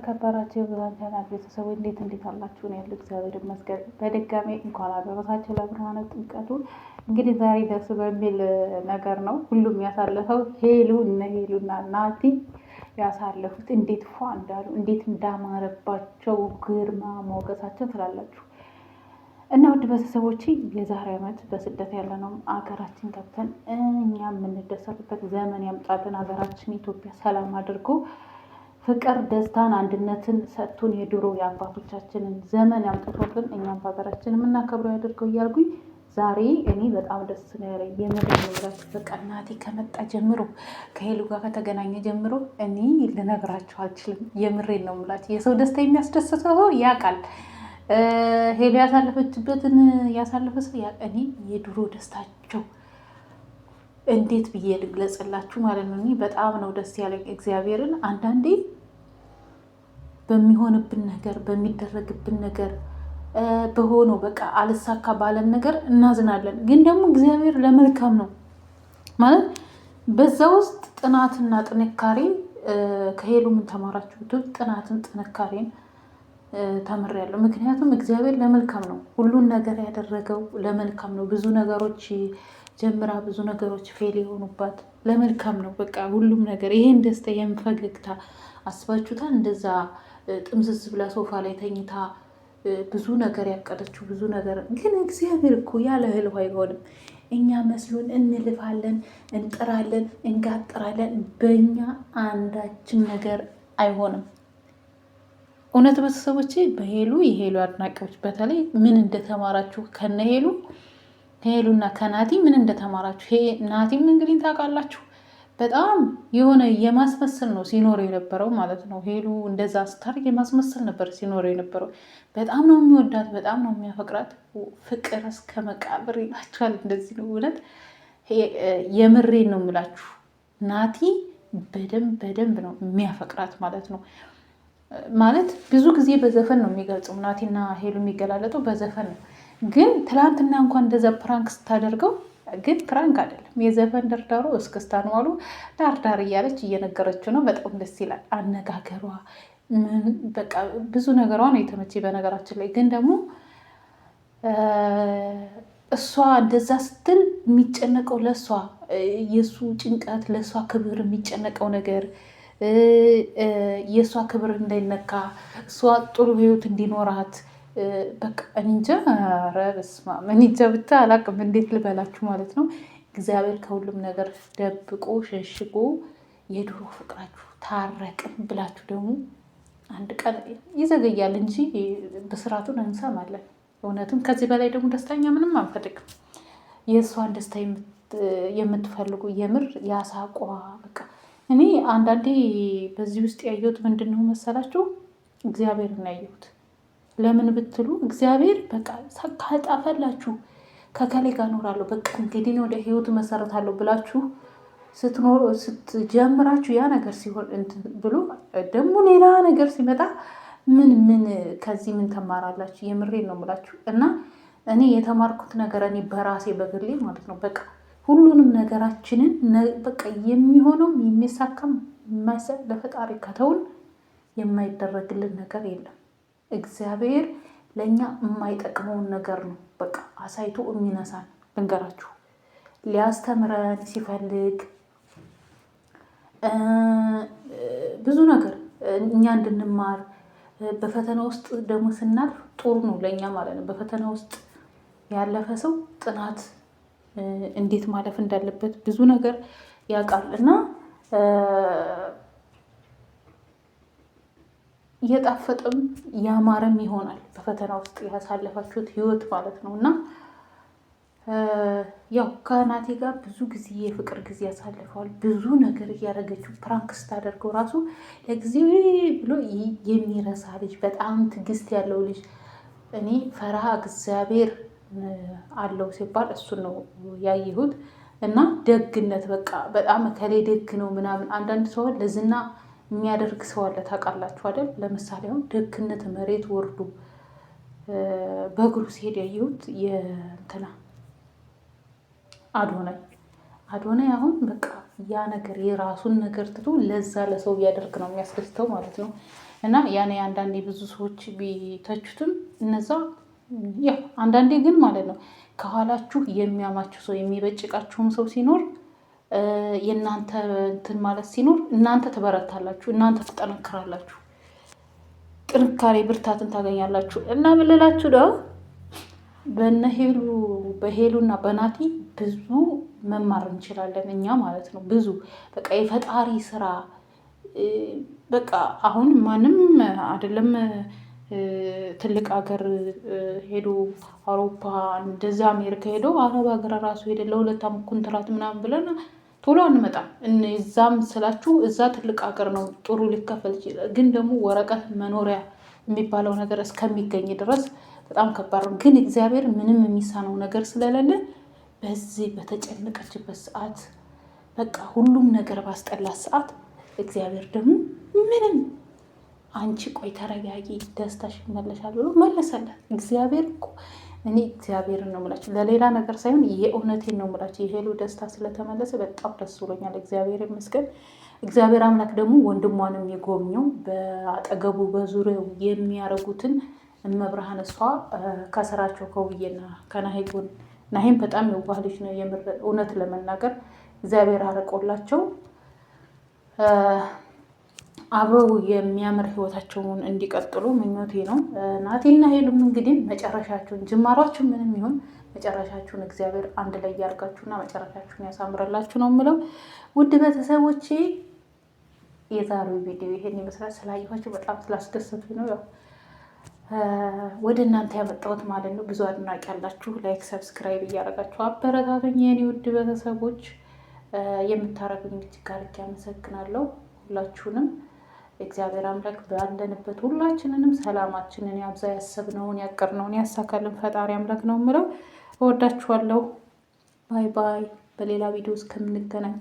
የተከበራችሁ የብርሃን ቻናል ቤተሰቦች እንዴት አላችሁ? ነው ያለው። እግዚአብሔር ይመስገን። በድጋሚ እንኳን አደረሳችሁ ለብርሃነ ጥምቀቱ። እንግዲህ ዛሬ ደስ በሚል ነገር ነው ሁሉም ያሳለፈው። ሄሉና ናቲ ያሳለፉት እንዴት ፏ እንዳሉ እንዴት እንዳማረባቸው ግርማ ሞገሳቸው ትላላችሁ። እና ውድ ቤተሰቦቼ የዛሬ ዓመት በስደት ያለነው አገራችን ገብተን እኛ የምንደሰትበት ዘመን ያምጣልን። ሀገራችን ኢትዮጵያ ሰላም አድርጎ ፍቅር፣ ደስታን፣ አንድነትን ሰጥቶን የድሮ የአባቶቻችንን ዘመን ያምጥቶልን እኛም በሀገራችን የምናከብረው ያደርገው እያልኩኝ ዛሬ እኔ በጣም ደስ ነው ያለኝ። የምሬን ነው የምላችሁ። በቃ እናቴ ከመጣ ጀምሮ ከሄሉ ጋር ከተገናኘ ጀምሮ እኔ ልነግራችሁ አልችልም። የምሬን ነው የምላችሁ። የሰው ደስታ የሚያስደስተው ያውቃል። ሄሉ ያሳለፈችበትን ያሳለፈ ሰው እኔ የድሮ ደስታቸው እንዴት ብዬ ልግለጽላችሁ ማለት ነው። እኔ በጣም ነው ደስ ያለኝ እግዚአብሔርን። አንዳንዴ በሚሆንብን ነገር በሚደረግብን ነገር በሆነው በቃ አልሳካ ባለን ነገር እናዝናለን። ግን ደግሞ እግዚአብሔር ለመልካም ነው ማለት በዛ ውስጥ ጥናትና ጥንካሬ ከሄሉ ምን ተማራችሁ? ጥናትን ጥንካሬን ተምሬያለሁ። ምክንያቱም እግዚአብሔር ለመልካም ነው ሁሉን ነገር ያደረገው ለመልካም ነው። ብዙ ነገሮች ጀምራ ብዙ ነገሮች ፌል የሆኑባት ለመልካም ነው። በቃ ሁሉም ነገር ይሄን ደስታ ይሄን ፈገግታ አስባችሁታል? እንደዛ ጥምዝዝ ብላ ሶፋ ላይ ተኝታ ብዙ ነገር ያቀደችው ብዙ ነገር ግን እግዚአብሔር እኮ ያለ እህል አይሆንም። እኛ መስሎን እንልፋለን፣ እንጥራለን፣ እንጋጥራለን። በእኛ አንዳችን ነገር አይሆንም። እውነት ቤተሰቦቼ በሄሉ የሄሉ አድናቂዎች በተለይ ምን እንደተማራችሁ ከሄሉና ከናቲ ምን እንደተማራችሁ። ናቲም እንግዲህ ታውቃላችሁ በጣም የሆነ የማስመሰል ነው ሲኖር የነበረው ማለት ነው። ሄሉ እንደዛ ስታርግ የማስመሰል ነበር ሲኖር የነበረው። በጣም ነው የሚወዳት፣ በጣም ነው የሚያፈቅራት። ፍቅር እስከ መቃብር ይላችኋል። እንደዚህ ነው እውነት። የምሬን ነው የምላችሁ። ናቲ በደንብ ነው የሚያፈቅራት ማለት ነው። ማለት ብዙ ጊዜ በዘፈን ነው የሚገልጸው። ናቲና ሄሉ የሚገላለጠው በዘፈን ነው። ግን ትላንትና እንኳን እንደዛ ፕራንክ ስታደርገው ግን ፕራንክ አይደለም፣ የዘፈን ደርዳሮ እስክስታ ነው አሉ። ዳርዳር እያለች እየነገረችው ነው። በጣም ደስ ይላል አነጋገሯ፣ በቃ ብዙ ነገሯ ነው የተመቼ። በነገራችን ላይ ግን ደግሞ እሷ እንደዛ ስትል የሚጨነቀው ለእሷ የእሱ ጭንቀት ለእሷ ክብር የሚጨነቀው ነገር የእሷ ክብር እንዳይነካ እሷ ጥሩ ህይወት እንዲኖራት በቃ እንጃ። ኧረ በስመ አብ እንጃ ብቻ አላቅም እንዴት ልበላችሁ ማለት ነው። እግዚአብሔር ከሁሉም ነገር ደብቆ ሸሽጎ የድሮ ፍቅራችሁ ታረቅን ብላችሁ ደግሞ አንድ ቀን ይዘገያል እንጂ በስርዓቱን እንሰማለን። እውነትም ከዚህ በላይ ደግሞ ደስተኛ ምንም አንፈልግም። የእሷን ደስታ የምትፈልጉ የምር ያሳቋ በቃ እኔ አንዳንዴ በዚህ ውስጥ ያየሁት ምንድን ነው መሰላችሁ? እግዚአብሔርን ያየሁት። ለምን ብትሉ እግዚአብሔር በቃ ካልጣፈላችሁ ከከሌ ጋር እኖራለሁ በቃ እንግዲህ ወደ ህይወት መሰረታለሁ ብላችሁ ስትጀምራችሁ ያ ነገር ሲሆን ብሎ ደግሞ ሌላ ነገር ሲመጣ ምን ከዚህ ምን ተማራላችሁ? የምሬን ነው የምላችሁ። እና እኔ የተማርኩት ነገር እኔ በራሴ በግሌ ማለት ነው በቃ ሁሉንም ነገራችንን በቃ የሚሆነው የሚሳካም ለፈጣሪ ከተውን የማይደረግልን ነገር የለም። እግዚአብሔር ለእኛ የማይጠቅመውን ነገር ነው በቃ አሳይቶ የሚነሳን። ልንገራችሁ፣ ሊያስተምረን ሲፈልግ ብዙ ነገር እኛ እንድንማር በፈተና ውስጥ ደግሞ ስናልፍ ጥሩ ነው ለእኛ ማለት ነው። በፈተና ውስጥ ያለፈ ሰው ጥናት እንዴት ማለፍ እንዳለበት ብዙ ነገር ያውቃል። እና እየጣፈጠም ያማረም ይሆናል በፈተና ውስጥ ያሳለፋችሁት ህይወት ማለት ነው። እና ያው ከናቲ ጋር ብዙ ጊዜ የፍቅር ጊዜ ያሳልፈዋል። ብዙ ነገር እያደረገችው ፕራንክ ስታደርገው ራሱ ለጊዜው ብሎ የሚረሳ ልጅ፣ በጣም ትዕግስት ያለው ልጅ። እኔ ፈርሃ እግዚአብሔር አለው ሲባል እሱን ነው ያየሁት። እና ደግነት በቃ በጣም ከሌ ደግ ነው ምናምን። አንዳንድ ሰው ለዝና የሚያደርግ ሰው አለ ታውቃላችሁ አይደል? ለምሳሌ አሁን ደግነት መሬት ወርዶ በእግሩ ሲሄድ ያየሁት የእንትና አዶናይ አሁን በቃ ያ ነገር የራሱን ነገር ትቶ ለዛ ለሰው ቢያደርግ ነው የሚያስደስተው ማለት ነው። እና ያኔ አንዳንዴ ብዙ ሰዎች ቢተቹትም እነዛ ያው አንዳንዴ ግን ማለት ነው ከኋላችሁ የሚያማችሁ ሰው የሚበጭቃችሁም ሰው ሲኖር የእናንተ እንትን ማለት ሲኖር እናንተ ትበረታላችሁ፣ እናንተ ትጠነክራላችሁ፣ ጥንካሬ ብርታትን ታገኛላችሁ። እና ምን ልላችሁ ነው በሄሉና በናቲ ብዙ መማር እንችላለን እኛ ማለት ነው። ብዙ በቃ የፈጣሪ ስራ በቃ አሁን ማንም አይደለም ትልቅ ሀገር ሄዶ አውሮፓ እንደዛ አሜሪካ ሄዶ አረብ ሀገር ራሱ ሄደ ለሁለት ዓመት ኮንትራት ምናምን ብለን ቶሎ አንመጣም። እዛም ስላችሁ እዛ ትልቅ ሀገር ነው ጥሩ ሊከፈል ይችላል። ግን ደግሞ ወረቀት መኖሪያ የሚባለው ነገር እስከሚገኝ ድረስ በጣም ከባድ ነው። ግን እግዚአብሔር ምንም የሚሳነው ነገር ስለሌለ በዚህ በተጨነቀችበት ሰዓት በቃ ሁሉም ነገር ባስጠላት ሰዓት እግዚአብሔር ደግሞ ምንም አንቺ ቆይ ተረጋጊ፣ ደስታሽ ይመለሻል ብሎ መለሰላት። እግዚአብሔር እኮ እኔ እግዚአብሔርን ነው የምላችሁ ለሌላ ነገር ሳይሆን የእውነቴን ነው የምላችሁ። የሄሉ ደስታ ስለተመለሰ በጣም ደስ ብሎኛል። እግዚአብሔር ይመስገን። እግዚአብሔር አምላክ ደግሞ ወንድሟንም የጎብኘው በአጠገቡ በዙሪያው የሚያረጉትን እመብርሃን እሷ ከስራቸው ከውዬና ከናሂ ጎን ናሂም በጣም የዋህ ልጅ ነው። እውነት ለመናገር እግዚአብሔር አረቆላቸው አብረው የሚያምር ህይወታቸውን እንዲቀጥሉ ምኞቴ ነው። ናቲና ሄሉም እንግዲህ መጨረሻችሁን ጅማሯችሁ ምንም ይሁን መጨረሻችሁን እግዚአብሔር አንድ ላይ ያርጋችሁና መጨረሻችሁን ያሳምረላችሁ ነው የምለው። ውድ ቤተሰቦቼ የዛሬው ቪዲዮ ይሄን ይመስላል። ስላየኋችሁ በጣም ስላስደሰቱ ነው ያው ወደ እናንተ ያመጣሁት ማለት ነው። ብዙ አድናቂ ያላችሁ ላይክ፣ ሰብስክራይብ እያደረጋችሁ አበረታቱኝ የኔ ውድ ቤተሰቦች። የምታረጉኝ እጅግ አድርጌ አመሰግናለሁ ሁላችሁንም። እግዚአብሔር አምላክ ባለንበት ሁላችንንም ሰላማችንን ያብዛ፣ ያሰብነውን ያቀርነውን ያሳካልን ፈጣሪ አምላክ ነው የምለው። እወዳችኋለሁ። ባይ ባይ። በሌላ ቪዲዮ እስከምንገናኝ